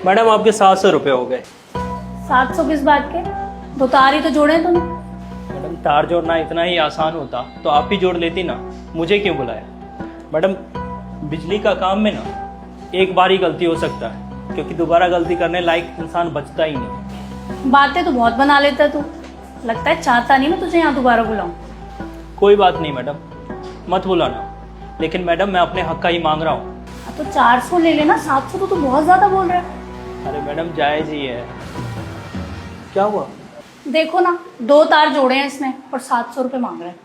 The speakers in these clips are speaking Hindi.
मैडम आपके 700 रुपये हो गए। 700 किस बात के? दो तार ही तो जोड़े हैं तुमने। मैडम तार जोड़ना इतना ही आसान होता तो आप ही जोड़ लेती ना, मुझे क्यों बुलाया? मैडम बिजली का काम में ना एक बार ही गलती हो सकता है, क्योंकि दोबारा गलती करने लायक इंसान बचता ही नहीं। बातें तो बहुत बना लेता है तू, लगता है चाहता नहीं मैं तुझे यहाँ दोबारा बुलाऊं। कोई बात नहीं मैडम, मत बुलाना, लेकिन मैडम मैं अपने हक का ही मांग रहा हूँ। तो 400 ले लेना, 700 तो तू बहुत ज्यादा बोल रहा है। अरे मैडम जायज ही है। क्या हुआ? देखो ना, 2 तार जोड़े हैं इसमें और 700 रुपये मांग रहा है।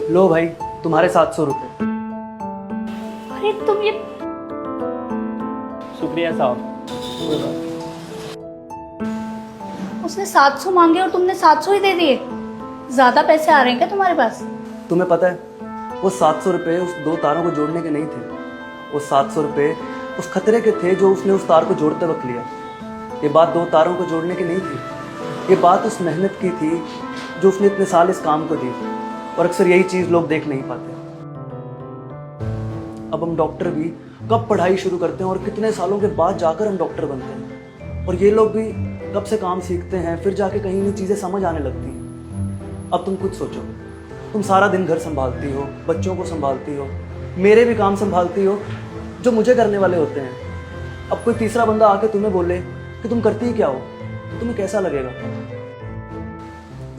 लो भाई तुम्हारे 700 रुपये। अरे तुम ये शुक्रिया साहब। उसने 700 मांगे और तुमने 700 ही दे दिए। ज्यादा पैसे आ रहे हैं क्या तुम्हारे पास? तुम्हें पता है वो 700 रुपये उस 2 तारों को जोड़ने के नहीं थे, वो 700 रुपये उस खतरे के थे जो उसने उस तार को जोड़ते वक्त लिया। ये बात 2 तारों को जोड़ने की नहीं थी, ये बात उस मेहनत की थी जो उसने इतने साल इस काम को दी, और अक्सर यही चीज़ लोग देख नहीं पाते। अब हम डॉक्टर भी कब पढ़ाई शुरू करते हैं और कितने सालों के बाद जाकर हम डॉक्टर बनते हैं, और ये लोग भी कब से काम सीखते हैं, फिर जाके कहीं ये चीज़ें समझ आने लगती हैं। अब तुम खुद सोचो, तुम सारा दिन घर संभालती हो, बच्चों को संभालती हो, मेरे भी काम संभालती हो जो मुझे करने वाले होते हैं। अब कोई तीसरा बंदा आके तुम्हें बोले कि तुम करती ही क्या हो, तो तुम्हें कैसा लगेगा?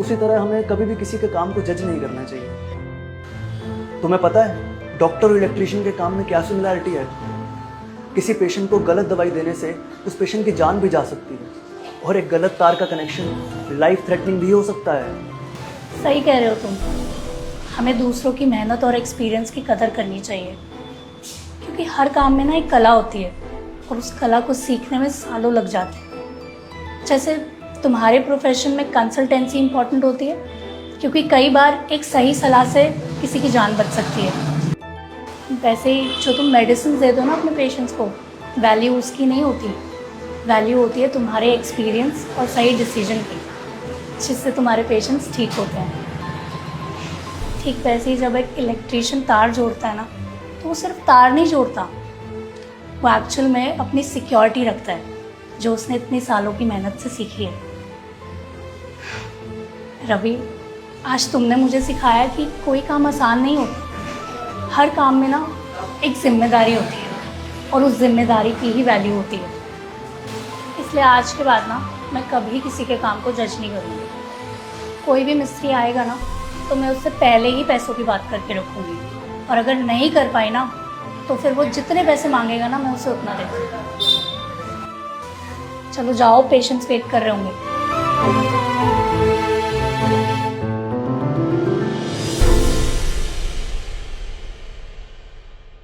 उसी तरह हमें कभी भी किसी के काम को जज नहीं करना चाहिए। तुम्हें पता है डॉक्टर और इलेक्ट्रीशियन के काम में क्या सिमिलरिटी है? किसी पेशेंट को गलत दवाई देने से उस पेशेंट की जान भी जा सकती है, और एक गलत तार का कनेक्शन लाइफ थ्रेटनिंग भी हो सकता है। सही कह रहे हो तुम। हमें दूसरों की मेहनत और एक्सपीरियंस की कदर करनी चाहिए, क्योंकि हर काम में ना एक कला होती है और उस कला को सीखने में सालों लग जाते हैं। जैसे तुम्हारे प्रोफेशन में कंसल्टेंसी इंपॉर्टेंट होती है, क्योंकि कई बार एक सही सलाह से किसी की जान बच सकती है। वैसे ही जो तुम मेडिसिन दे दो ना अपने पेशेंट्स को, वैल्यू उसकी नहीं होती, वैल्यू होती है तुम्हारे एक्सपीरियंस और सही डिसीजन की, जिससे तुम्हारे पेशेंट्स ठीक होते हैं। ठीक वैसे ही जब एक इलेक्ट्रीशियन तार जोड़ता है ना, तो वो सिर्फ तार नहीं जोड़ता, वो एक्चुअल में अपनी सिक्योरिटी रखता है जो उसने इतने सालों की मेहनत से सीखी है। रवि, आज तुमने मुझे सिखाया कि कोई काम आसान नहीं होता, हर काम में ना एक जिम्मेदारी होती है और उस जिम्मेदारी की ही वैल्यू होती है। इसलिए आज के बाद ना मैं कभी किसी के काम को जज नहीं करूँगी। कोई भी मिस्त्री आएगा ना तो मैं उससे पहले ही पैसों की बात करके रखूँगी, और अगर नहीं कर पाई ना तो फिर वो जितने पैसे मांगेगा ना मैं उसे उतना दे दूँगी। चलो जाओ, पेशेंट्स वेट कर रहे होंगे।